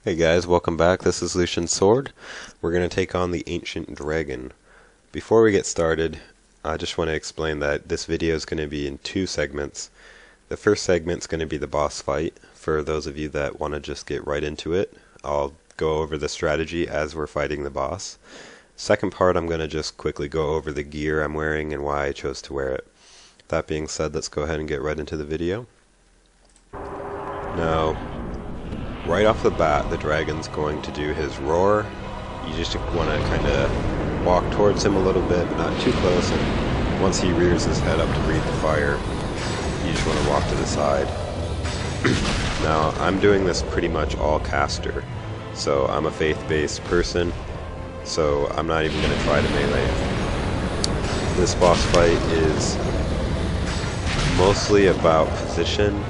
Hey guys, welcome back. This is Lucian Sword. We're going to take on the Ancient Dragon. Before we get started, I just want to explain that this video is going to be in two segments. The first segment is going to be the boss fight. For those of you that want to just get right into it, I'll go over the strategy as we're fighting the boss. Second part, I'm going to just quickly go over the gear I'm wearing and why I chose to wear it. That being said, let's go ahead and get right into the video. Now, right off the bat, the dragon's going to do his roar. You just want to kind of walk towards him a little bit, but not too close, and once he rears his head up to breathe the fire, you just want to walk to the side. Now, I'm doing this pretty much all caster, so I'm a faith-based person, so I'm not even going to try to melee. This boss fight is mostly about position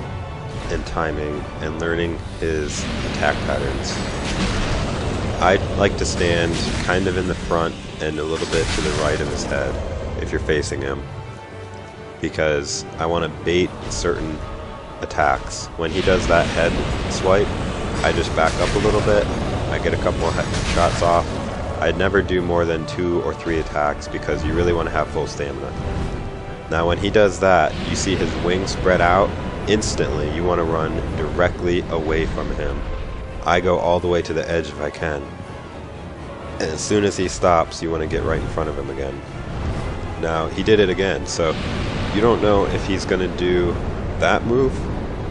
and timing and learning his attack patterns. I like to stand kind of in the front and a little bit to the right of his head if you're facing him, because I want to bait certain attacks. When he does that head swipe, I just back up a little bit, I get a couple of shots off. I'd never do more than 2 or 3 attacks because you really want to have full stamina. Now when he does that, you see his wings spread out. Instantly, you want to run directly away from him. I go all the way to the edge if I can. And as soon as he stops, you want to get right in front of him again. Now, he did it again, so you don't know if he's going to do that move,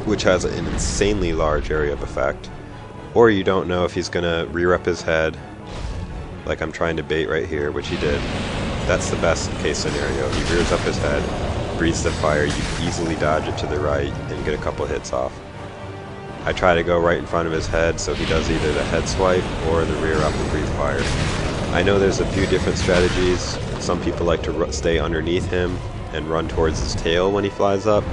which has an insanely large area of effect, or you don't know if he's going to rear up his head, like I'm trying to bait right here, which he did. That's the best case scenario. He rears up his head, breathes the fire, you can easily dodge it to the right and get a couple hits off. I try to go right in front of his head, so he does either the head swipe or the rear up and breathe fire. I know there's a few different strategies. Some people like to stay underneath him and run towards his tail when he flies up.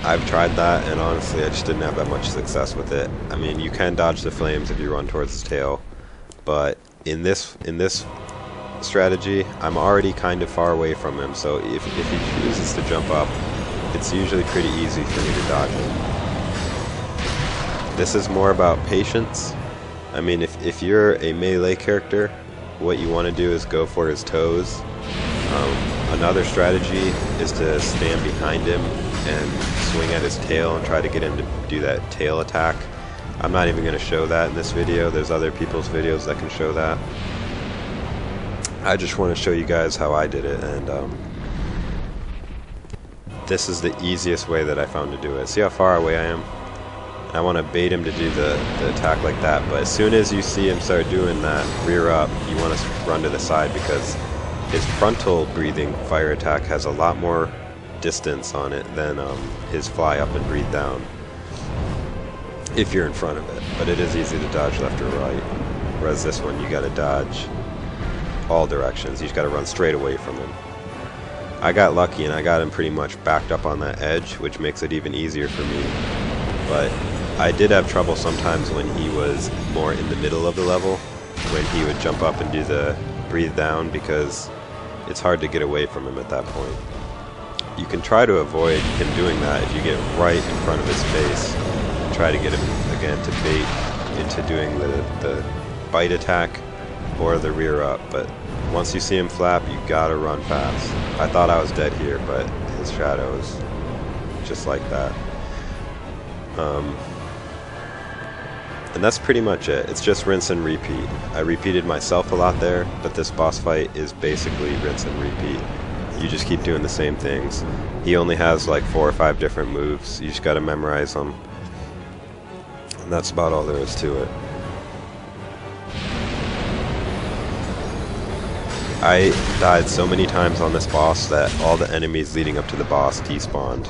I've tried that, and honestly I just didn't have that much success with it. I mean, you can dodge the flames if you run towards his tail, but in this strategy, I'm already kind of far away from him, so if he chooses to jump up, it's usually pretty easy for me to dodge him. This is more about patience. I mean, if you're a melee character, what you want to do is go for his toes. Another strategy is to stand behind him and swing at his tail and try to get him to do that tail attack. I'm not even going to show that in this video. There's other people's videos that can show that. I just want to show you guys how I did it, and this is the easiest way that I found to do it. See how far away I am? I want to bait him to do the attack like that, but as soon as you see him start doing that rear up, you want to run to the side, because his frontal breathing fire attack has a lot more distance on it than his fly up and breathe down, if you're in front of it. But it is easy to dodge left or right, whereas this one you got to dodge all directions. You just got to run straight away from him. I got lucky and I got him pretty much backed up on that edge, which makes it even easier for me. But I did have trouble sometimes when he was more in the middle of the level, when he would jump up and do the breathe down, because it's hard to get away from him at that point. You can try to avoid him doing that if you get right in front of his face and try to get him again to bait into doing the bite attack or the rear up, but once you see him flap, you gotta run fast. I thought I was dead here, but his shadow is just like that. And that's pretty much it. It's just rinse and repeat. I repeated myself a lot there, but this boss fight is basically rinse and repeat. You just keep doing the same things. He only has like 4 or 5 different moves. You just gotta memorize them. And that's about all there is to it. I died so many times on this boss that all the enemies leading up to the boss despawned.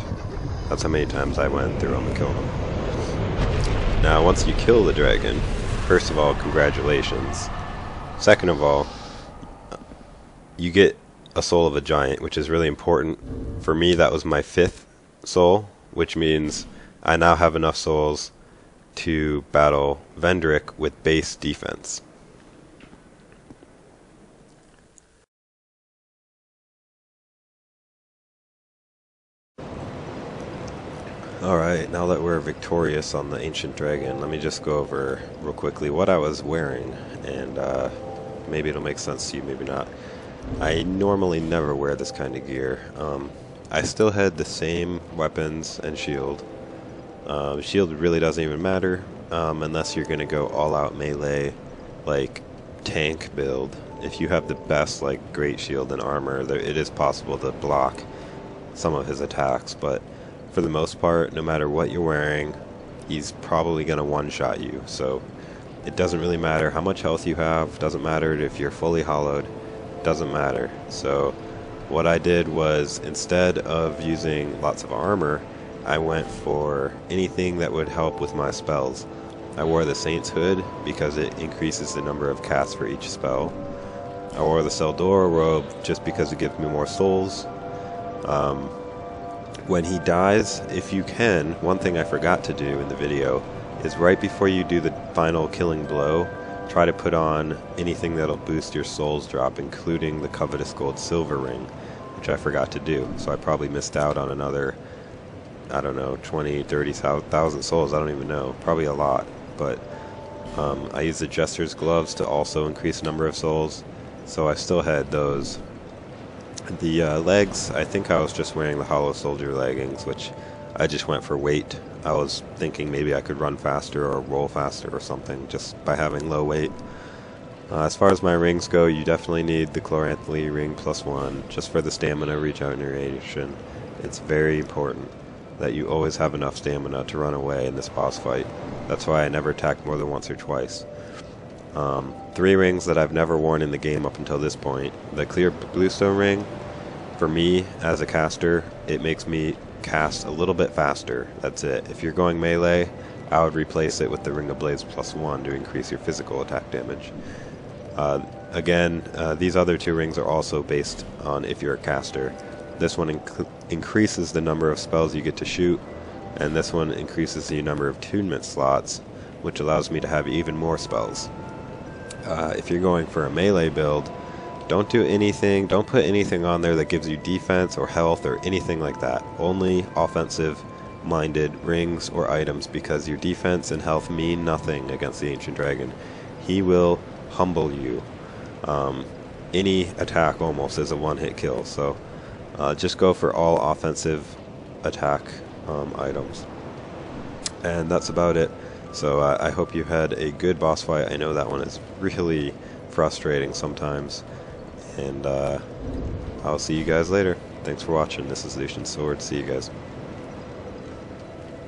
That's how many times I went through them and killed them. Now, once you kill the dragon, first of all, congratulations. Second of all, you get a soul of a giant, which is really important. For me, that was my 5th soul, which means I now have enough souls to battle Vendrick with base defense. Alright, now that we're victorious on the Ancient Dragon, let me just go over real quickly what I was wearing, and maybe it'll make sense to you, maybe not. I normally never wear this kind of gear. I still had the same weapons and shield. Shield really doesn't even matter, unless you're going to go all-out melee, like tank build. If you have the best, like, great shield and armor, it is possible to block some of his attacks, but for the most part, no matter what you're wearing, he's probably going to one-shot you. So it doesn't really matter how much health you have, doesn't matter if you're fully hollowed, doesn't matter. So what I did was, instead of using lots of armor, I went for anything that would help with my spells. I wore the Saint's Hood because it increases the number of casts for each spell. I wore the Seldora robe just because it gives me more souls. When he dies, if you can, one thing I forgot to do in the video is right before you do the final killing blow, try to put on anything that'll boost your souls drop, including the Covetous Gold Silver Ring, which I forgot to do. So I probably missed out on another, I don't know, 20, 30,000 souls, I don't even know, probably a lot. But I used the Jester's Gloves to also increase the number of souls, so I still had those. The legs, I think I was just wearing the Hollow Soldier leggings, which I just went for weight. I was thinking maybe I could run faster or roll faster or something just by having low weight. As far as my rings go, you definitely need the Chloranthy Ring +1 just for the stamina regeneration. It's very important that you always have enough stamina to run away in this boss fight. That's why I never attacked more than once or twice. 3 rings that I've never worn in the game up until this point. The Clear Bluestone Ring, for me as a caster, it makes me cast a little bit faster. That's it. If you're going melee, I would replace it with the Ring of Blades +1 to increase your physical attack damage. Again, these other 2 rings are also based on if you're a caster. This one increases the number of spells you get to shoot, and this one increases the number of attunement slots, which allows me to have even more spells. If you're going for a melee build, don't put anything on there that gives you defense or health or anything like that. Only offensive-minded rings or items, because your defense and health mean nothing against the Ancient Dragon. He will humble you. Any attack almost is a one-hit kill, so just go for all offensive attack items. And that's about it. So I hope you had a good boss fight. I know that one is really frustrating sometimes. And I'll see you guys later. Thanks for watching. This is Lucian Sword. See you guys.